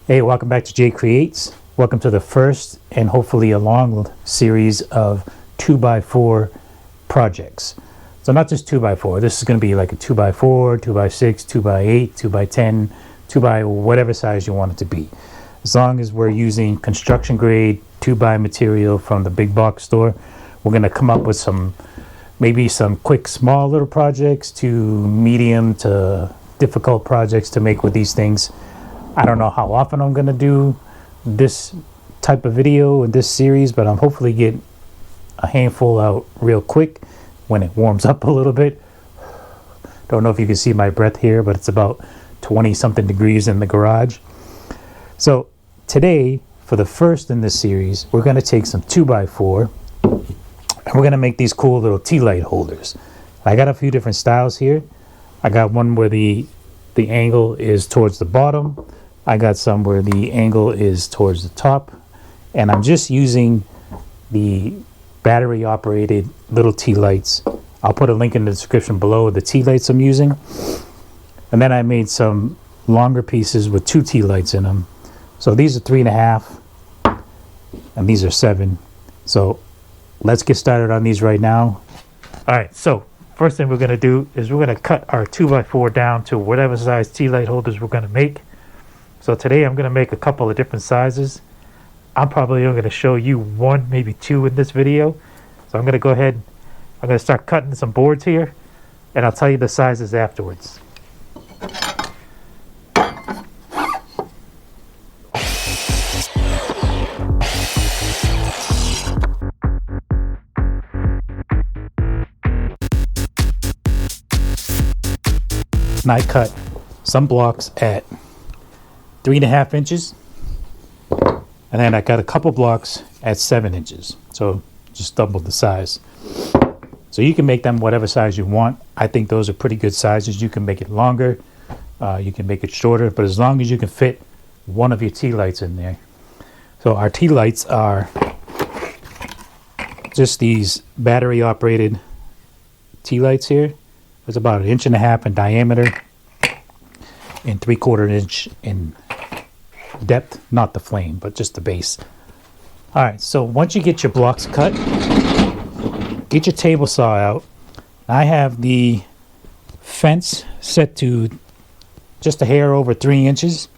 Hey, welcome back to Jay Creates. Welcome to the first and hopefully a long series of 2x4 projects. So not just 2x4, this is going to be like a 2x4, 2x6, 2x8, 2x10, 2x whatever size you want it to be. As long as we're using construction grade 2x material from the big box store, we're going to come up with maybe some quick small little projects to medium to difficult projects to make with these things. I don't know how often I'm going to do this type of video in this series, but I'm hopefully get a handful out real quick when it warms up a little bit. Don't know if you can see my breath here, but it's about 20 something degrees in the garage. So today, for the first in this series, we're going to take some 2x4 and we're going to make these cool little tea light holders. I got a few different styles here. I got one where the angle is towards the bottom. I got some where the angle is towards the top, and I'm just using the battery operated little tea lights. I'll put a link in the description below of the tea lights I'm using. And then I made some longer pieces with 2 tea lights in them. So these are 3.5 and these are 7. So let's get started on these right now. All right, so first thing we're going to do is we're going to cut our 2x4 down to whatever size tea light holders we're going to make. So today I'm going to make a couple of different sizes. I'm probably only going to show you 1, maybe 2 in this video. So I'm going to go ahead, I'm going to start cutting some boards here, and I'll tell you the sizes afterwards. And I cut some blocks at 3.5 inches, and then I got a couple blocks at 7 inches, so just double the size. So you can make them whatever size you want. I think those are pretty good sizes. You can make it longer, you can make it shorter, but as long as you can fit one of your tea lights in there. So our tea lights are just these battery operated tea lights here. It's about 1.5 inches in diameter and 3/4 inch in depth, not the flame, but just the base. All right, so once you get your blocks cut, get your table saw out. I have the fence set to just a hair over 3 inches,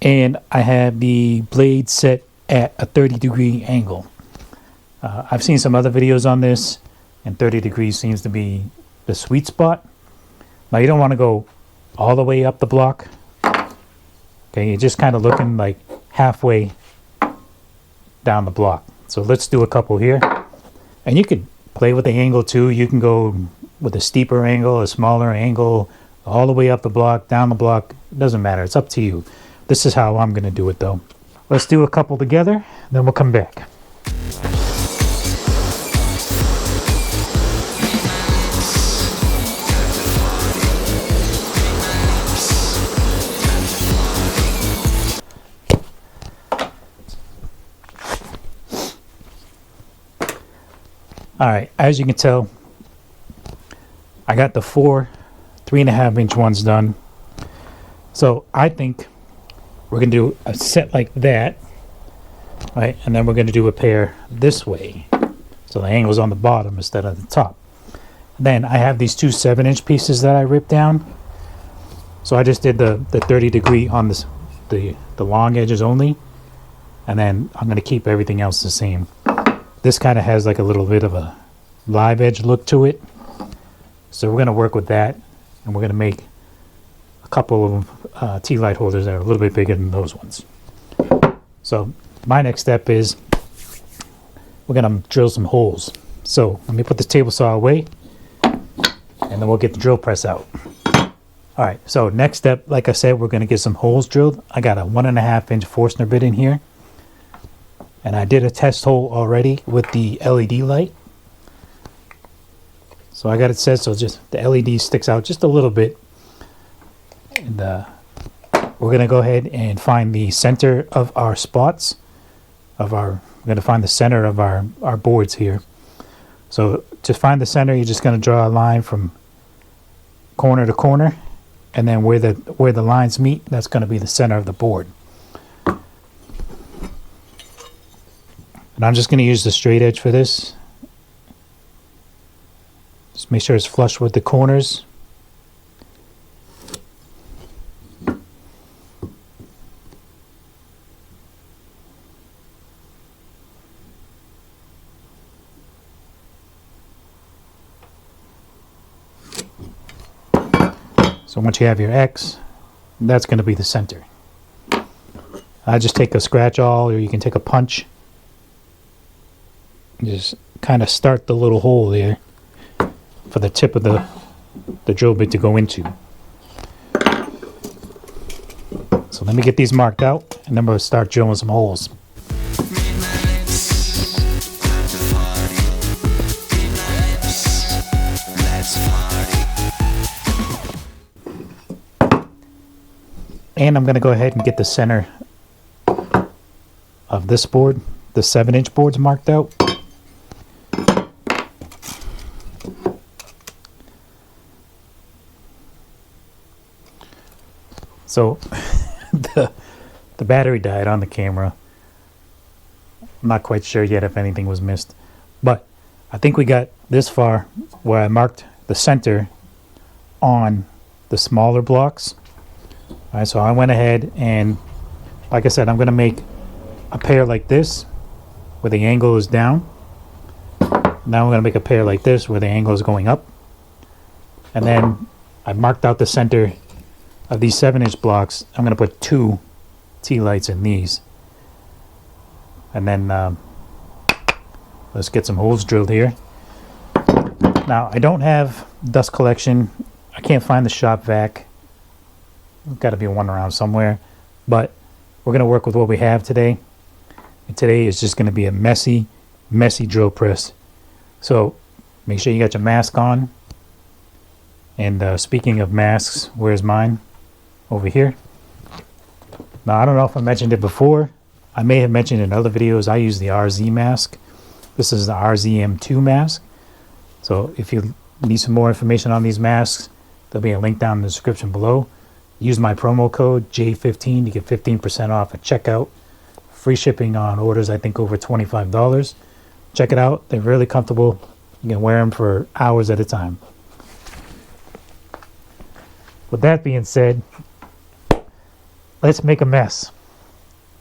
and I have the blade set at a 30-degree angle. I've seen some other videos on this, and 30 degrees seems to be the sweet spot. Now you don't want to go all the way up the block. Okay, you're just kind of looking like halfway down the block. So let's do a couple here. And you could play with the angle too. You can go with a steeper angle, a smaller angle, all the way up the block, down the block. It doesn't matter. It's up to you. This is how I'm going to do it though. Let's do a couple together, then we'll come back. All right, as you can tell, I got the 4 3.5 inch ones done. So I think we're gonna do a set like that, right? And then we're gonna do a pair this way. So the angle's on the bottom instead of the top. Then I have these 2 7-inch pieces that I ripped down. So I just did the 30 degree on this, the long edges only. And then I'm gonna keep everything else the same. This kind of has like a little bit of a live edge look to it. So we're going to work with that, and we're going to make a couple of tea light holders that are a little bit bigger than those ones. So my next step is we're going to drill some holes. So let me put the table saw away, and then we'll get the drill press out. All right, so next step, like I said, we're going to get some holes drilled. I got a 1.5 inch Forstner bit in here. And I did a test hole already with the LED light. So I got it set so just the LED sticks out just a little bit. And we're going to go ahead and find the center of our spots. We're going to find the center of our boards here. So to find the center, you're just going to draw a line from corner to corner. And then where the lines meet, that's going to be the center of the board. But I'm just going to use the straight edge for this. Just make sure it's flush with the corners. So once you have your X, that's going to be the center. I just take a scratch awl, or you can take a punch. Just kind of start the little hole there for the tip of the drill bit to go into. So let me get these marked out, and then we'll start drilling some holes. And I'm going to go ahead and get the center of this board, the 7-inch boards, marked out. So the battery died on the camera. I'm not quite sure yet if anything was missed, but I think we got this far where I marked the center on the smaller blocks. All right, so I went ahead and, like I said, I'm going to make a pair like this where the angle is down. Now I'm going to make a pair like this where the angle is going up. And then I marked out the center of these 7-inch blocks. I'm going to put 2 Tealights in these. And then let's get some holes drilled here. Now, I don't have dust collection. I can't find the shop vac. There's got to be one around somewhere, but we're going to work with what we have today. And today is just going to be a messy drill press. So make sure you got your mask on. And speaking of masks, where's mine? Over here. Now, I don't know if I mentioned it before. I may have mentioned in other videos I use the RZ mask. This is the RZM2 mask. So if you need some more information on these masks, there'll be a link down in the description below. Use my promo code J15 to get 15% off at checkout. Free shipping on orders, I think, over $25. Check it out. They're really comfortable. You can wear them for hours at a time. With that being said, let's make a mess.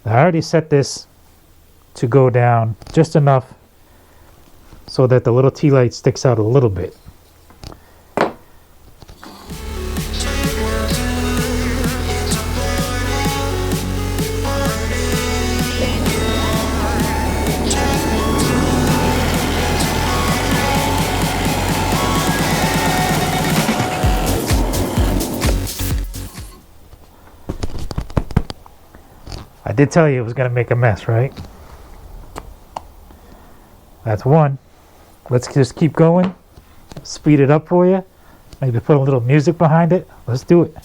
I already set this to go down just enough so that the little Tealight sticks out a little bit. I did tell you it was going to make a mess, right? That's one. Let's just keep going. Speed it up for you. Maybe put a little music behind it. Let's do it.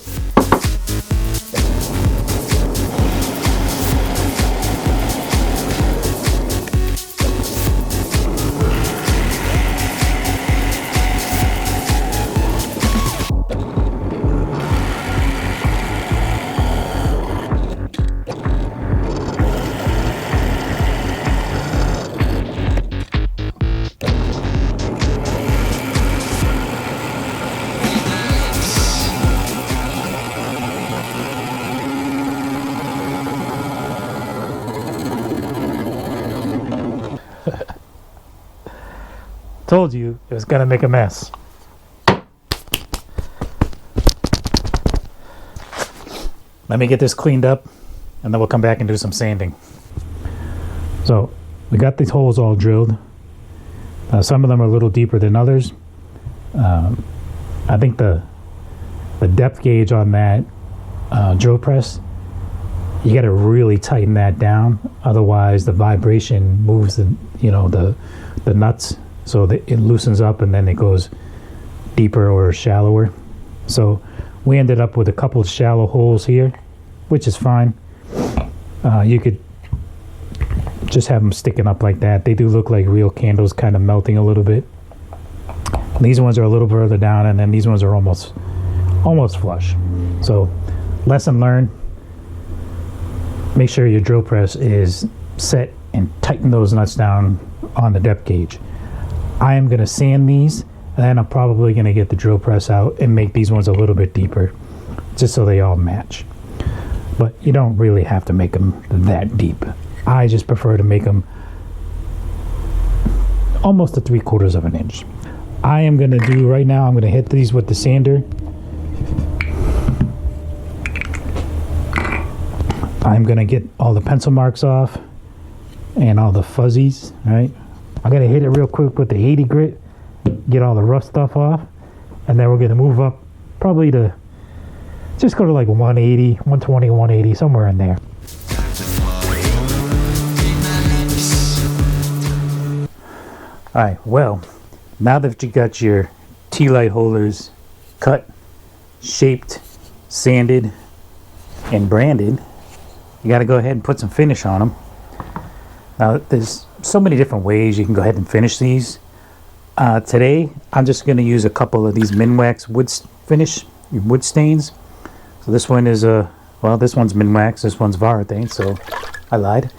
Told you it was going to make a mess. Let me get this cleaned up, and then we'll come back and do some sanding. So we got these holes all drilled. Some of them are a little deeper than others. I think the depth gauge on that drill press, you got to really tighten that down. Otherwise, the vibration moves the nuts. So it loosens up and then it goes deeper or shallower. So we ended up with a couple of shallow holes here, which is fine. You could just have them sticking up like that. They do look like real candles, kind of melting a little bit. These ones are a little further down, and then these ones are almost flush. So lesson learned. Make sure your drill press is set and tighten those nuts down on the depth gauge. I am going to sand these, and then I'm probably going to get the drill press out and make these ones a little bit deeper, just so they all match. But you don't really have to make them that deep. I just prefer to make them almost to 3/4 of an inch. I am going to do right now, I'm going to hit these with the sander. I'm going to get all the pencil marks off and all the fuzzies, right? I'm going to hit it real quick with the 80 grit, get all the rough stuff off, and then we're going to move up probably to just go to like 180, 120, 180, somewhere in there. Alright, well, now that you got your tea light holders cut, shaped, sanded, and branded, you got to go ahead and put some finish on them. Now, there's so many different ways you can go ahead and finish these. Today, I'm just going to use a couple of these Minwax wood finish, wood stains. So this one is well, this one's Minwax, this one's Vevor, so I lied.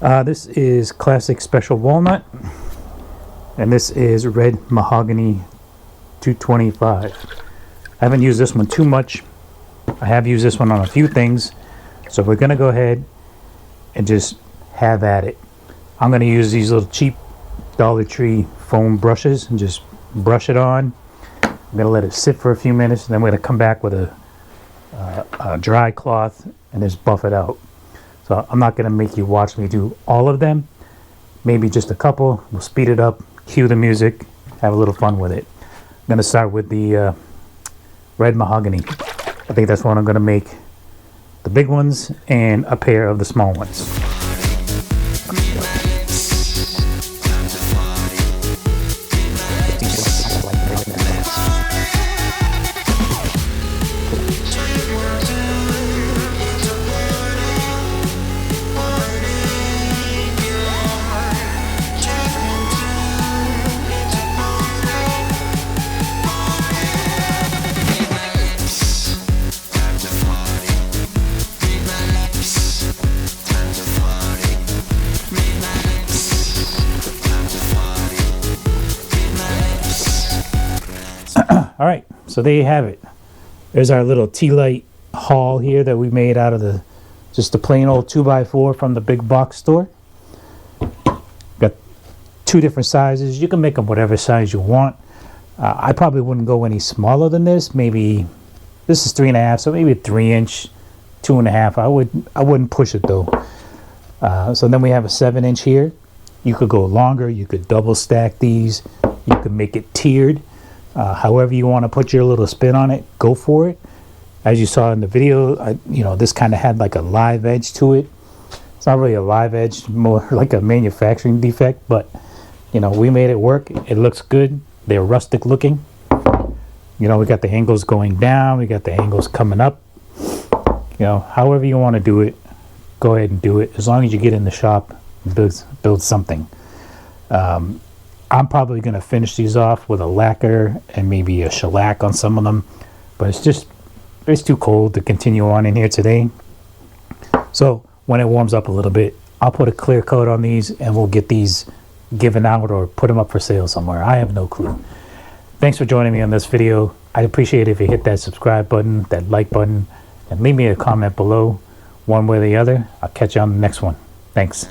This is Classic Special Walnut, and this is Red Mahogany 225. I haven't used this one too much. I have used this one on a few things, so we're going to go ahead and just have at it. I'm going to use these little cheap Dollar Tree foam brushes and just brush it on. I'm going to let it sit for a few minutes, and then we're going to come back with a dry cloth and just buff it out. So I'm not going to make you watch me do all of them, maybe just a couple. We'll speed it up, cue the music, have a little fun with it. I'm going to start with the Red Mahogany. I think that's what I'm going to make the big ones and a pair of the small ones. All right, so there you have it. There's our little tea light haul here that we made out of just the plain old 2x4 from the big box store. Got two different sizes. You can make them whatever size you want. I probably wouldn't go any smaller than this. Maybe this is 3.5, so maybe a 3-inch, 2.5. I wouldn't push it though. So then we have a 7-inch here. You could go longer. You could double stack these. You could make it tiered. However you want to put your little spin on it, go for it. As you saw in the video, this kind of had like a live edge to it. It's not really a live edge, more like a manufacturing defect, but we made it work. It looks good. They're rustic looking. We got the angles going down, we got the angles coming up. However you want to do it, go ahead and do it. As long as you get in the shop, build something. I'm probably going to finish these off with a lacquer and maybe a shellac on some of them, but it's too cold to continue on in here today. So when it warms up a little bit, I'll put a clear coat on these and we'll get these given out or put them up for sale somewhere. I have no clue. Thanks for joining me on this video. I'd appreciate it if you hit that subscribe button, that like button, and leave me a comment below, one way or the other. I'll catch you on the next one. Thanks.